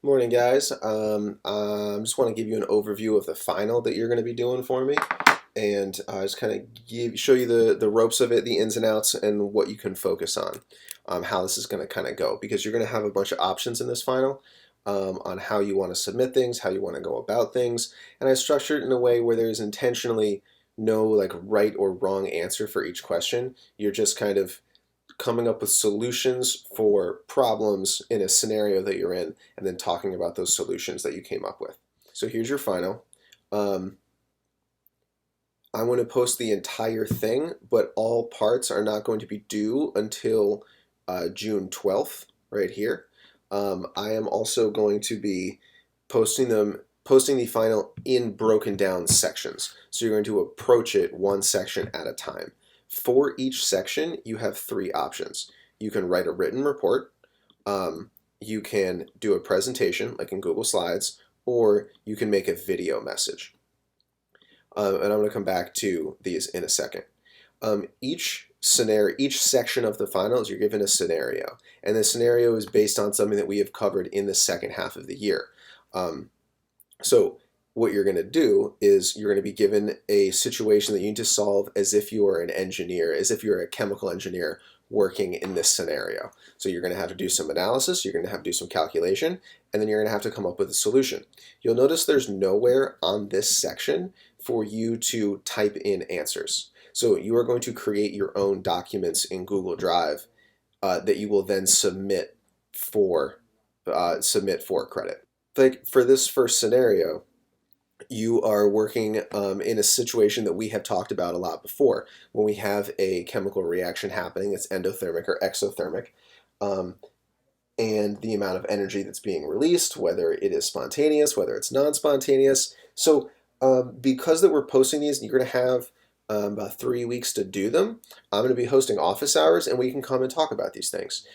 Morning, guys. I just want to give you an overview of the final that you're going to be doing for me, and just kind of show you the ropes of it, the ins and outs, and what you can focus on, how this is going to kind of go. Because you're going to have a bunch of options in this final on how you want to submit things, how you want to go about things, and I structured it in a way where there's intentionally no like right or wrong answer for each question. You're just kind of coming up with solutions for problems in a scenario that you're in, and then talking about those solutions that you came up with. So here's your final. Um, I want to post the entire thing, but all parts are not going to be due until June 12th, right here. I am also going to be posting the final in broken down sections. So you're going to approach it one section at a time. For each section, you have three options. You can write a written report, you can do a presentation like in Google Slides, or you can make a video message. And I'm going to come back to these in a second. Each section of the final is you're given a scenario, and the scenario is based on something that we have covered in the second half of the year. So what you're going to do is you're going to be given a situation that you need to solve as if you are an engineer, as if you're a chemical engineer working in this scenario. So you're going to have to do some analysis, you're going to have to do some calculation, and then you're going to have to come up with a solution. You'll notice there's nowhere on this section for you to type in answers. So you are going to create your own documents in Google Drive that you will then submit for credit. Like for this first scenario, you are working in a situation that we have talked about a lot before. When we have a chemical reaction happening, it's endothermic or exothermic, and the amount of energy that's being released, whether it is spontaneous, whether it's non-spontaneous. So because that we're posting these, you're going to have about 3 weeks to do them. I'm going to be hosting office hours, and we can come and talk about these things.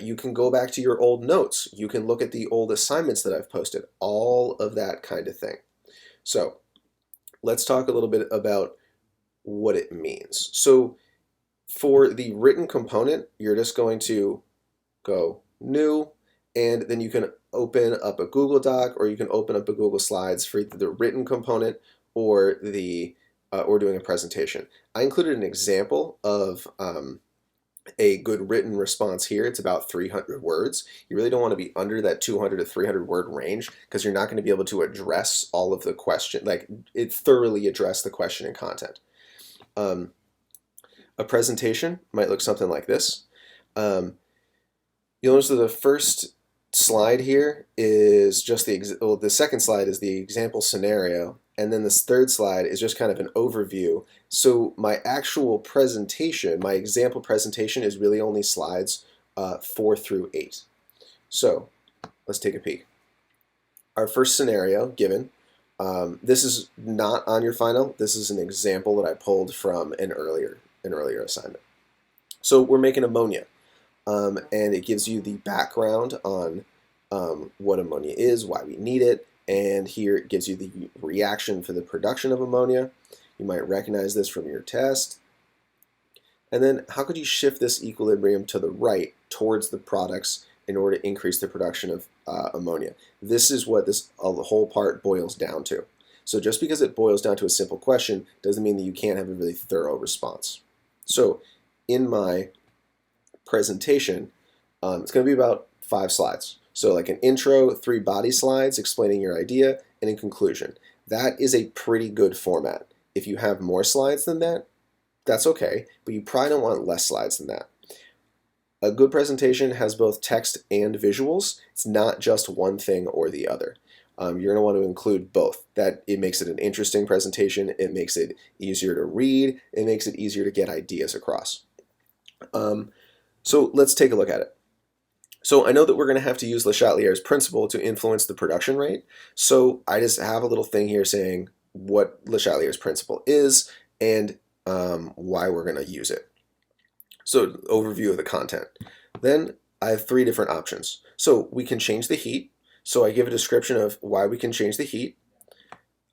You can go back to your old notes. You can look at the old assignments that I've posted, all of that kind of thing. So let's talk a little bit about what it means. So for the written component, you're just going to go new, and then you can open up a Google Doc, or you can open up a Google Slides for either the written component or or doing a presentation. I included an example of a good written response here. It's about 300 words. You really don't want to be under that 200 to 300 word range, because you're not going to be able to address all of the question, like it thoroughly address the question and content. A presentation might look something like this. You'll notice that the first slide here is just the second slide is the example scenario, and then this third slide is just kind of an overview. So my actual presentation, my example presentation, is really only slides 4 through 8. So let's take a peek. Our first scenario given, this is not on your final. This is an example that I pulled from an earlier assignment. So we're making ammonia, and it gives you the background on what ammonia is, why we need it, and here it gives you the reaction for the production of ammonia. You might recognize this from your test. And then how could you shift this equilibrium to the right towards the products in order to increase the production of ammonia? This is what the whole part boils down to. So just because it boils down to a simple question doesn't mean that you can't have a really thorough response. So in my presentation, it's going to be about 5 slides. So like an intro, 3 body slides explaining your idea, and in conclusion. That is a pretty good format. If you have more slides than that, that's okay, but you probably don't want less slides than that. A good presentation has both text and visuals. It's not just one thing or the other. You're going to want to include both. That it makes it an interesting presentation, it makes it easier to read, it makes it easier to get ideas across. So let's take a look at it. So I know that we're going to have to use Le Chatelier's principle to influence the production rate. So I just have a little thing here saying what Le Chatelier's principle is and why we're going to use it. So overview of the content. Then I have 3 different options. So we can change the heat. So I give a description of why we can change the heat.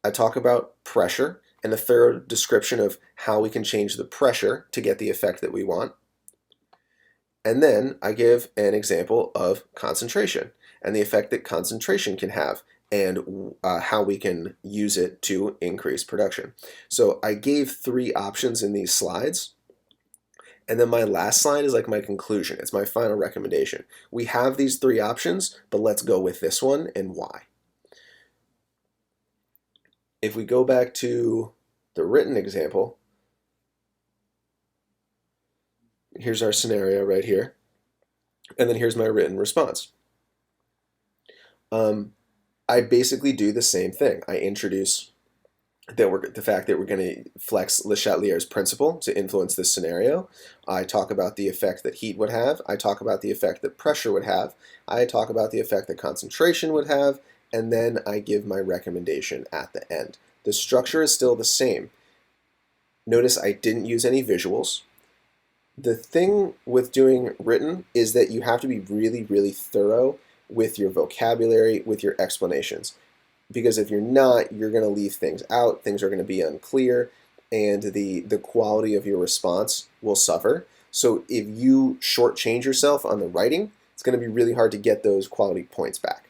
I talk about pressure and a thorough description of how we can change the pressure to get the effect that we want. And then I give an example of concentration and the effect that concentration can have and how we can use it to increase production. So I gave 3 options in these slides. And then my last slide is like my conclusion. It's my final recommendation. We have these 3 options, but let's go with this one and why. If we go back to the written example, here's our scenario right here. And then here's my written response. I basically do the same thing. I introduce the fact that we're going to flex Le Chatelier's principle to influence this scenario. I talk about the effect that heat would have. I talk about the effect that pressure would have. I talk about the effect that concentration would have. And then I give my recommendation at the end. The structure is still the same. Notice I didn't use any visuals. The thing with doing written is that you have to be really, really thorough with your vocabulary, with your explanations. Because if you're not, you're going to leave things out, things are going to be unclear, and the quality of your response will suffer. So if you shortchange yourself on the writing, it's going to be really hard to get those quality points back.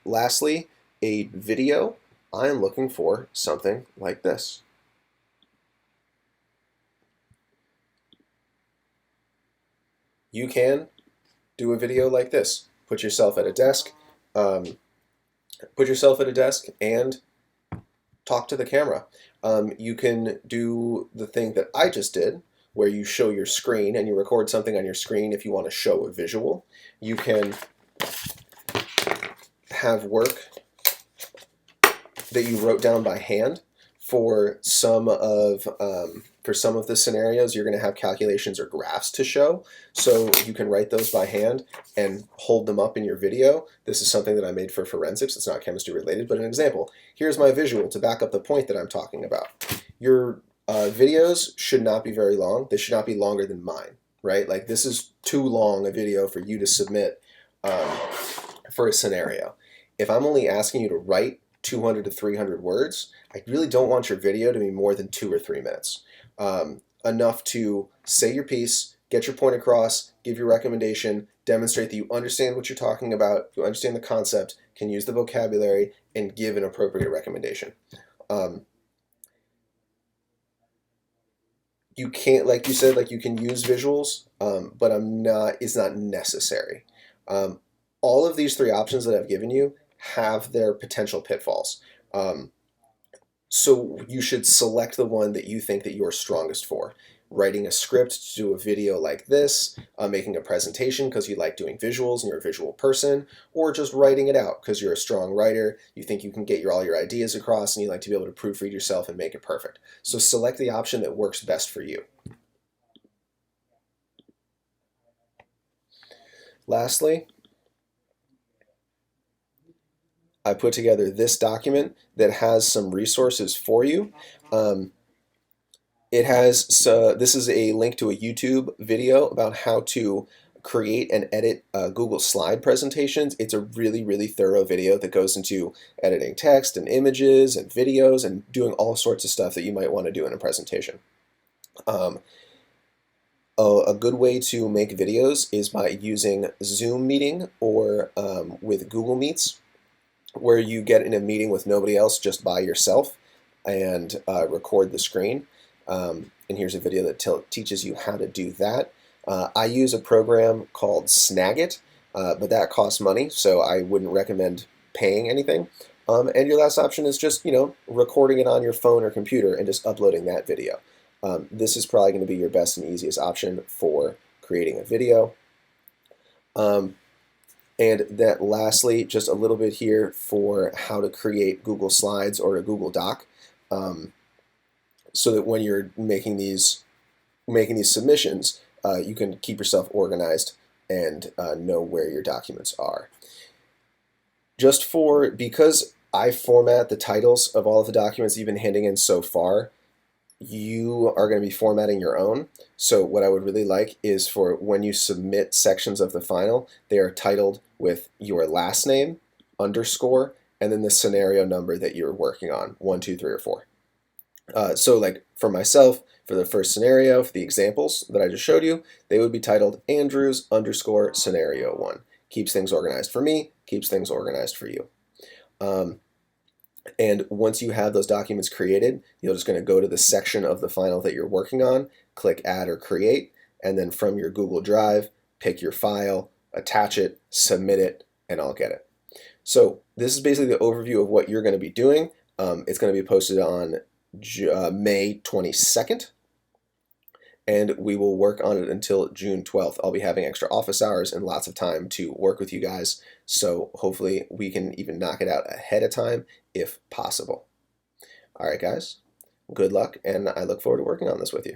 Lastly, a video, I'm looking for something like this. You can do a video like this. Put yourself at a desk. And talk to the camera. You can do the thing that I just did, where you show your screen and you record something on your screen if you want to show a visual. You can have work that you wrote down by hand. For some of the scenarios, you're going to have calculations or graphs to show, so you can write those by hand and hold them up in your video. This is something that I made for forensics. It's not chemistry related, but an example. Here's my visual to back up the point that I'm talking about. Your videos should not be very long. They should not be longer than mine, right? Like, this is too long a video for you to submit for a scenario. If I'm only asking you to write 200 to 300 words, I really don't want your video to be more than 2 or 3 minutes. Enough to say your piece, get your point across, give your recommendation, demonstrate that you understand what you're talking about, you understand the concept, can use the vocabulary, and give an appropriate recommendation. You can't, like you said, like you can use visuals, but it's not necessary. All of these 3 options that I've given you have their potential pitfalls. So you should select the one that you think that you're strongest for. Writing a script to do a video like this, making a presentation because you like doing visuals and you're a visual person, or just writing it out because you're a strong writer, you think you can get all your ideas across, and you like to be able to proofread yourself and make it perfect. So select the option that works best for you. Lastly, I put together this document that has some resources for you. This is a link to a YouTube video about how to create and edit Google slide presentations. It's a really, really thorough video that goes into editing text and images and videos and doing all sorts of stuff that you might want to do in a presentation. A good way to make videos is by using Zoom meeting or with Google Meets, where you get in a meeting with nobody else, just by yourself, and record the screen. And here's a video that teaches you how to do that. I use a program called Snagit, but that costs money, so I wouldn't recommend paying anything. And your last option is just, recording it on your phone or computer and just uploading that video. This is probably going to be your best and easiest option for creating a video. And that lastly, just a little bit here for how to create Google Slides or a Google Doc, so that when you're making these submissions, you can keep yourself organized and know where your documents are. Because I format the titles of all of the documents you've been handing in so far, you are going to be formatting your own. So what I would really like is for when you submit sections of the final, they are titled with your last name, underscore, and then the scenario number that you're working on, 1, 2, 3, or 4. So like for myself, For the first scenario, for the examples that I just showed you, they would be titled Andrews _ scenario 1. Keeps things organized for me, keeps things organized for you. And once you have those documents created, you're just going to go to the section of the file that you're working on, click Add or Create, and then from your Google Drive, pick your file, attach it, submit it, and I'll get it. So this is basically the overview of what you're going to be doing. It's going to be posted on May 22nd, and we will work on it until June 12th. I'll be having extra office hours and lots of time to work with you guys, so hopefully we can even knock it out ahead of time if possible. All right, guys, good luck, and I look forward to working on this with you.